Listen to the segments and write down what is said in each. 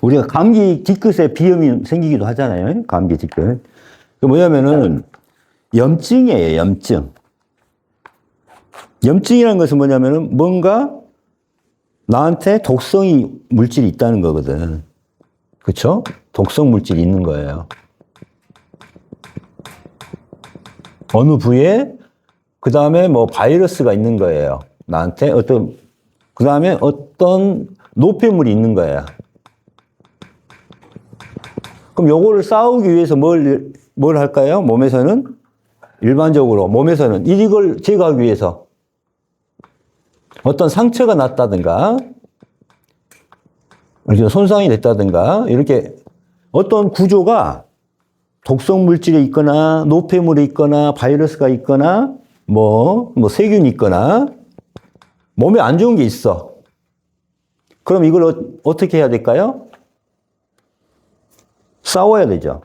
우리가 감기 뒤끝에 비염이 생기기도 하잖아요. 감기 뒤끝. 그 뭐냐면은 염증이에요, 염증. 염증이라는 것은 뭐냐면은 뭔가 나한테 독성이 물질이 있다는 거거든. 그쵸? 독성 물질이 있는 거예요. 어느 부위에, 그 다음에 뭐 바이러스가 있는 거예요. 나한테 그 다음에 어떤 노폐물이 있는 거예요. 그럼 요거를 싸우기 위해서 뭘 할까요? 몸에서는? 일반적으로 몸에서는 이걸 제거하기 위해서 어떤 상처가 났다든가, 이렇게 손상이 됐다든가, 이렇게 어떤 구조가 독성 물질이 있거나, 노폐물이 있거나, 바이러스가 있거나, 세균이 있거나, 몸에 안 좋은 게 있어. 그럼 이걸 어떻게 해야 될까요? 싸워야 되죠.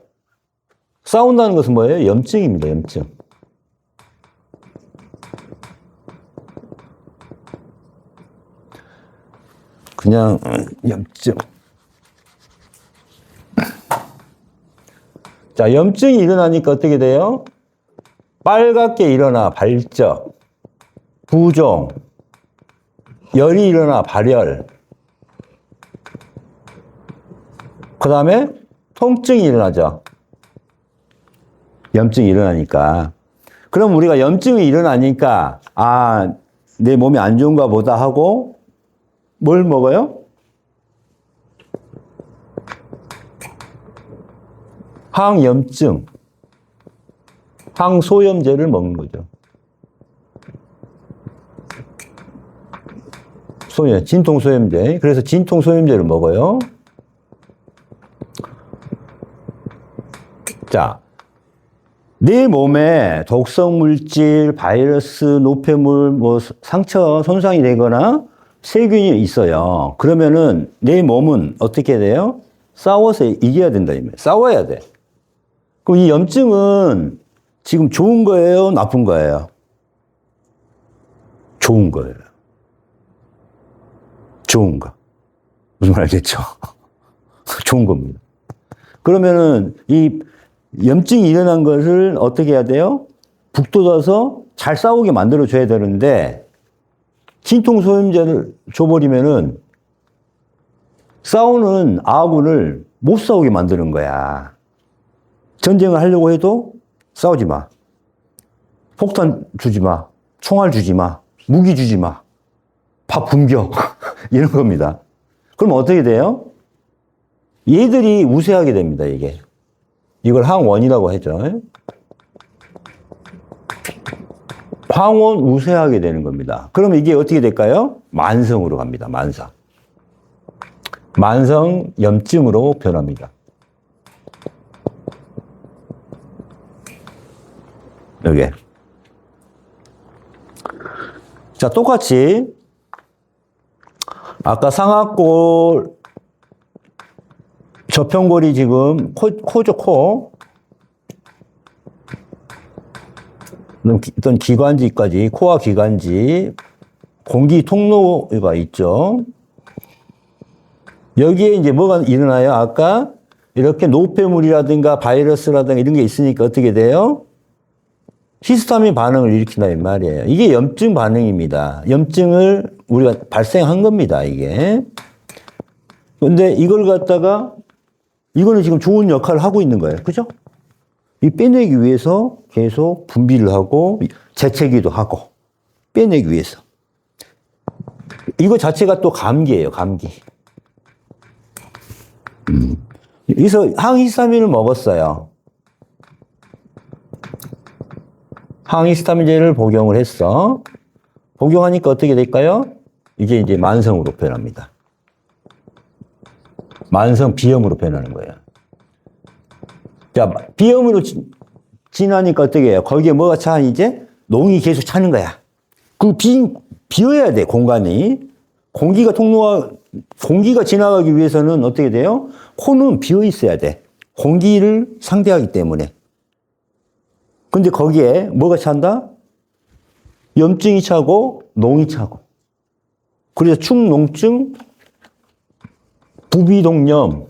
싸운다는 것은 뭐예요? 염증입니다, 염증. 그냥 염증. 자, 염증이 일어나니까 어떻게 돼요? 빨갛게 일어나 발적, 부종, 열이 일어나 발열, 그 다음에 통증이 일어나죠. 염증이 일어나니까. 그럼 우리가 염증이 일어나니까 내 몸이 안 좋은가 보다 하고 뭘 먹어요? 항염증, 항소염제를 먹는 거죠. 진통소염제. 그래서 진통소염제를 먹어요. 자, 내 몸에 독성물질, 바이러스, 노폐물, 상처, 손상이 되거나 세균이 있어요. 그러면은 내 몸은 어떻게 돼요? 싸워서 이겨야 된다. 싸워야 돼. 그럼 이 염증은 지금 좋은 거예요? 나쁜 거예요? 좋은 거예요. 좋은 거. 무슨 말 알겠죠? 좋은 겁니다. 그러면은 이 염증이 일어난 것을 어떻게 해야 돼요? 북돋아서 잘 싸우게 만들어줘야 되는데, 진통소염제를 줘버리면은 싸우는 아군을 못 싸우게 만드는 거야. 전쟁을 하려고 해도 싸우지 마. 폭탄 주지 마. 총알 주지 마. 무기 주지 마. 밥 굶겨. 이런 겁니다. 그럼 어떻게 돼요? 얘들이 우세하게 됩니다, 이게. 이걸 항원이라고 하죠. 항원 우세하게 되는 겁니다. 그럼 이게 어떻게 될까요? 만성으로 갑니다. 만성 염증으로 변합니다. 여기. 자, 똑같이 아까 상악골, 저평골이 지금 코죠, 코. 어떤 기관지까지, 코와 기관지, 공기 통로가 있죠. 여기에 이제 뭐가 일어나요? 아까 이렇게 노폐물이라든가 바이러스라든가 이런 게 있으니까 어떻게 돼요? 히스타민 반응을 일으킨다 이 말이에요. 이게 염증 반응입니다. 염증을 우리가 발생한 겁니다, 이게. 근데 이걸 갖다가 이거는 지금 좋은 역할을 하고 있는 거예요. 그죠? 이 빼내기 위해서 계속 분비를 하고 재채기도 하고 빼내기 위해서. 이거 자체가 또 감기예요, 감기. 그래서 항히스타민을 먹었어요. 항히스타민제를 복용을 했어. 복용하니까 어떻게 될까요? 이게 이제 만성으로 변합니다. 만성 비염으로 변하는 거예요. 자, 비염으로 지나니까 어떻게 해요? 거기에 뭐가 차, 이제? 농이 계속 차는 거야. 비어야 돼, 공간이. 공기가 지나가기 위해서는 어떻게 돼요? 코는 비어 있어야 돼. 공기를 상대하기 때문에. 근데 거기에 뭐가 찬다? 염증이 차고, 농이 차고. 그래서 축농증, 부비동염,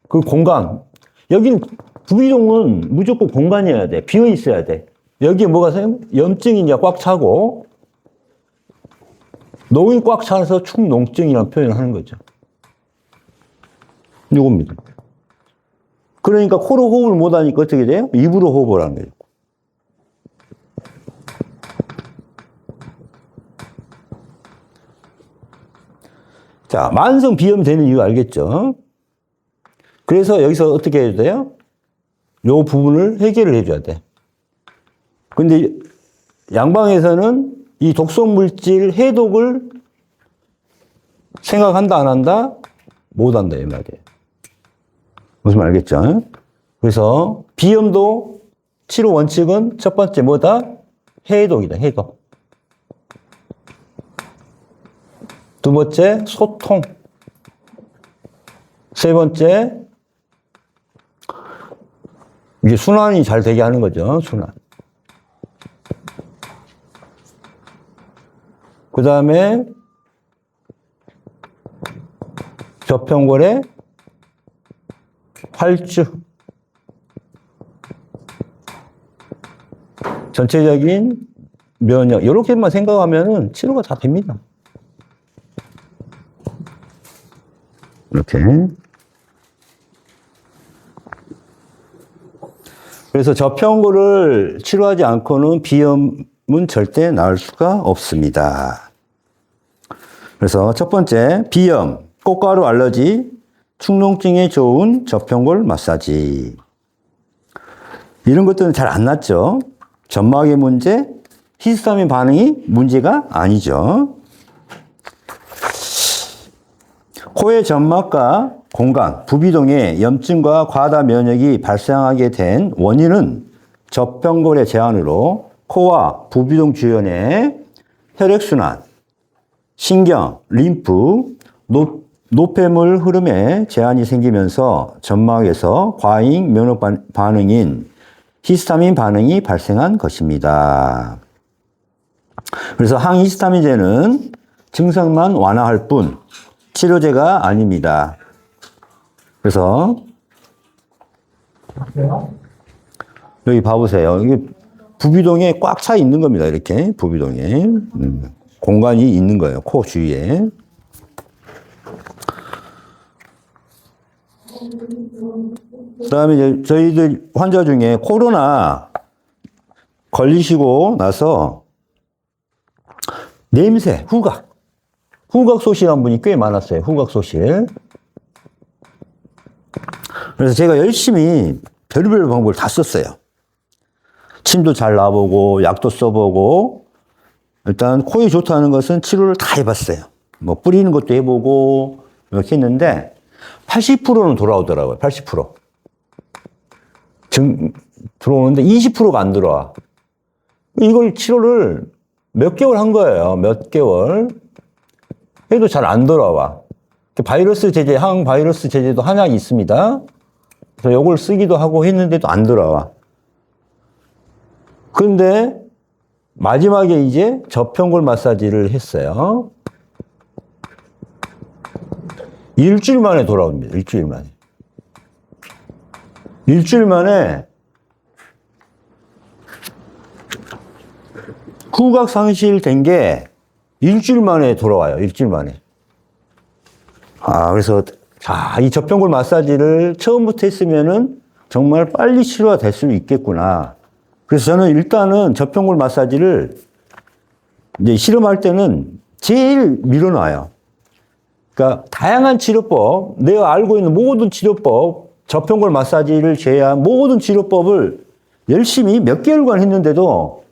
그 공간. 여기는 부비동은 무조건 공간이어야 돼. 비어 있어야 돼. 여기에 뭐가 염증이 이제 꽉 차고, 농이 꽉 차서 축농증이라는 표현을 하는 거죠. 이겁니다. 그러니까 코로 호흡을 못 하니까 어떻게 돼요? 입으로 호흡을 하는 거예요. 자, 만성 비염이 되는 이유 알겠죠? 그래서 여기서 어떻게 해야 돼요? 요 부분을 해결을 해줘야 돼. 근데 양방에서는 이 독성 물질 해독을 생각한다, 안 한다? 못 한다, 이 말이에요. 무슨 말 알겠죠? 그래서 비염도 치료 원칙은 첫 번째 뭐다? 해독이다, 해독. 두 번째, 소통. 세 번째, 이게 순환이 잘 되게 하는 거죠, 순환. 그 다음에, 저평골의 활주. 전체적인 면역. 이렇게만 생각하면은 치료가 다 됩니다. 이렇게. 그래서 저평골을 치료하지 않고는 비염은 절대 나을 수가 없습니다. 그래서 첫 번째, 비염, 꽃가루 알러지, 축농증에 좋은 저평골 마사지. 이런 것들은 잘 안 낫죠. 점막의 문제, 히스타민 반응이 문제가 아니죠. 코의 점막과 공간, 부비동에 염증과 과다 면역이 발생하게 된 원인은 저평골의 제한으로 코와 부비동 주변의 혈액순환, 신경, 림프, 노폐물 흐름에 제한이 생기면서 점막에서 과잉 면역 반응인 히스타민 반응이 발생한 것입니다. 그래서 항히스타민제는 증상만 완화할 뿐 치료제가 아닙니다. 그래서 여기 봐보세요. 이게 부비동에 꽉 차 있는 겁니다. 이렇게 부비동에 공간이 있는 거예요. 코 주위에. 그 다음에 이제 저희들 환자 중에 코로나 걸리시고 나서 냄새, 후각 소실한 분이 꽤 많았어요. 후각 소실. 그래서 제가 열심히 별의별 방법을 다 썼어요. 침도 잘 놔보고, 약도 써보고, 일단 코에 좋다는 것은 치료를 다 해봤어요. 뭐 뿌리는 것도 해보고, 이렇게 했는데, 80%는 돌아오더라고요. 80%. 들어오는데 20%가 안 들어와. 이걸 치료를 몇 개월 한 거예요. 몇 개월. 해도 잘 안 돌아와. 바이러스 제제, 항바이러스 제제도 한약이 있습니다. 그래서 이걸 쓰기도 하고 했는데도 안 돌아와. 근데 마지막에 이제 저평골 마사지를 했어요. 일주일 만에 돌아옵니다. 일주일 만에. 일주일 만에 후각 상실된 게 일주일 만에 돌아와요. 일주일 만에. 그래서 이 저평골 마사지를 처음부터 했으면은 정말 빨리 치료가 될 수 있겠구나. 그래서 저는 일단은 저평골 마사지를 이제 실험할 때는 제일 밀어놔요. 그러니까 다양한 치료법, 내가 알고 있는 모든 치료법, 저평골 마사지를 제외한 모든 치료법을 열심히 몇 개월간 했는데도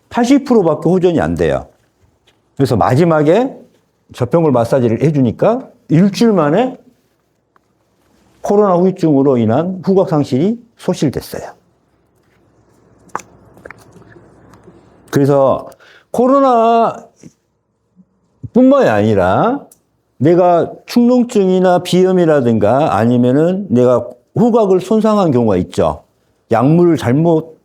80%밖에 호전이 안 돼요. 그래서 마지막에 저평골 마사지를 해주니까 일주일 만에 코로나 후유증으로 인한 후각 상실이 소실됐어요. 그래서 코로나 뿐만이 아니라 내가 축농증이나 비염이라든가 아니면은 내가 후각을 손상한 경우가 있죠. 약물을 잘못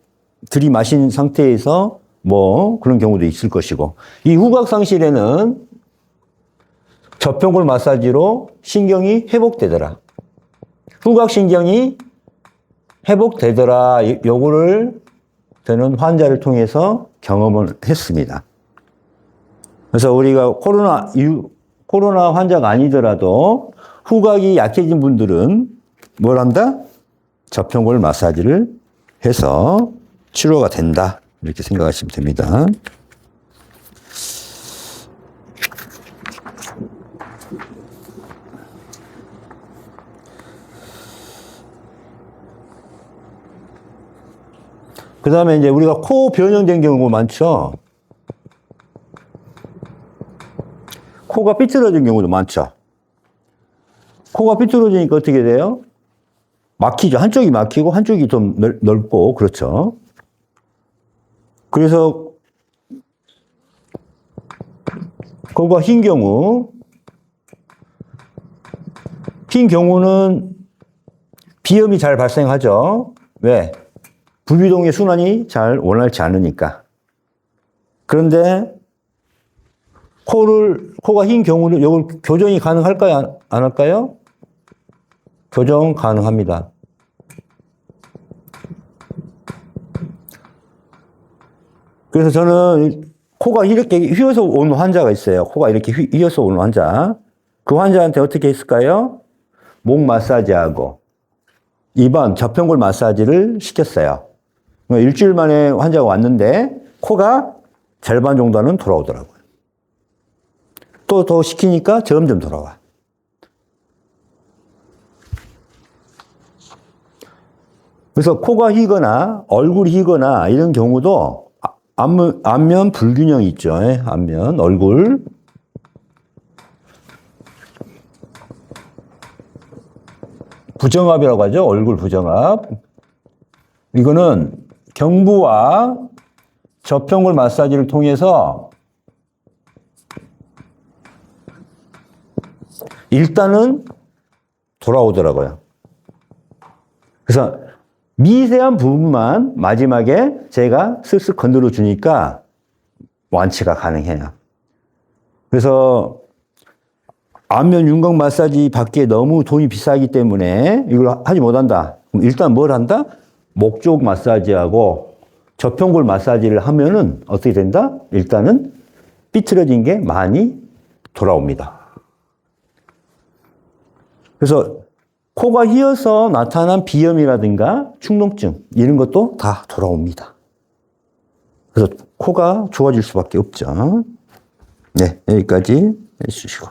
들이마신 상태에서 뭐 그런 경우도 있을 것이고, 이 후각 상실에는 저평골 마사지로 신경이 회복되더라. 후각신경이 회복되더라. 요거를 저는 환자를 통해서 경험을 했습니다. 그래서 우리가 코로나 환자가 아니더라도 후각이 약해진 분들은 뭘 한다? 저평골 마사지를 해서 치료가 된다. 이렇게 생각하시면 됩니다. 그 다음에 이제 우리가 코 변형된 경우가 많죠. 코가 삐뚤어진 경우도 많죠. 코가 삐뚤어지니까 어떻게 돼요? 막히죠. 한쪽이 막히고 한쪽이 좀 넓고 그렇죠. 그래서 코가 흰 경우는 비염이 잘 발생하죠. 왜? 불비동의 순환이 잘 원활치 않으니까. 그런데 코가 흰 경우는 이걸 교정이 가능할까요? 안 할까요? 교정 가능합니다. 그래서 저는 코가 이렇게 휘어서 온 환자가 있어요. 코가 이렇게 휘어서 온 환자. 그 환자한테 어떻게 했을까요? 목 마사지하고 입안 저평골 마사지를 시켰어요. 일주일 만에 환자가 왔는데 코가 절반 정도는 돌아오더라고요. 또 더 시키니까 점점 돌아와. 그래서 코가 휘거나 얼굴이 휘거나 이런 경우도 안면 불균형이 있죠. 안면, 얼굴. 부정압이라고 하죠. 얼굴 부정압. 이거는 경부와 저평골 마사지를 통해서 일단은 돌아오더라고요. 그래서 미세한 부분만 마지막에 제가 슬슬 건드려 주니까 완치가 가능해요. 그래서 안면 윤곽 마사지 받기에 너무 돈이 비싸기 때문에 이걸 하지 못한다. 그럼 일단 뭘 한다? 목 쪽 마사지하고 저평골 마사지를 하면은 어떻게 된다? 일단은 삐뚤어진 게 많이 돌아옵니다. 그래서 코가 휘어서 나타난 비염이라든가 충농증 이런 것도 다 돌아옵니다. 그래서 코가 좋아질 수밖에 없죠. 네, 여기까지 해주시고.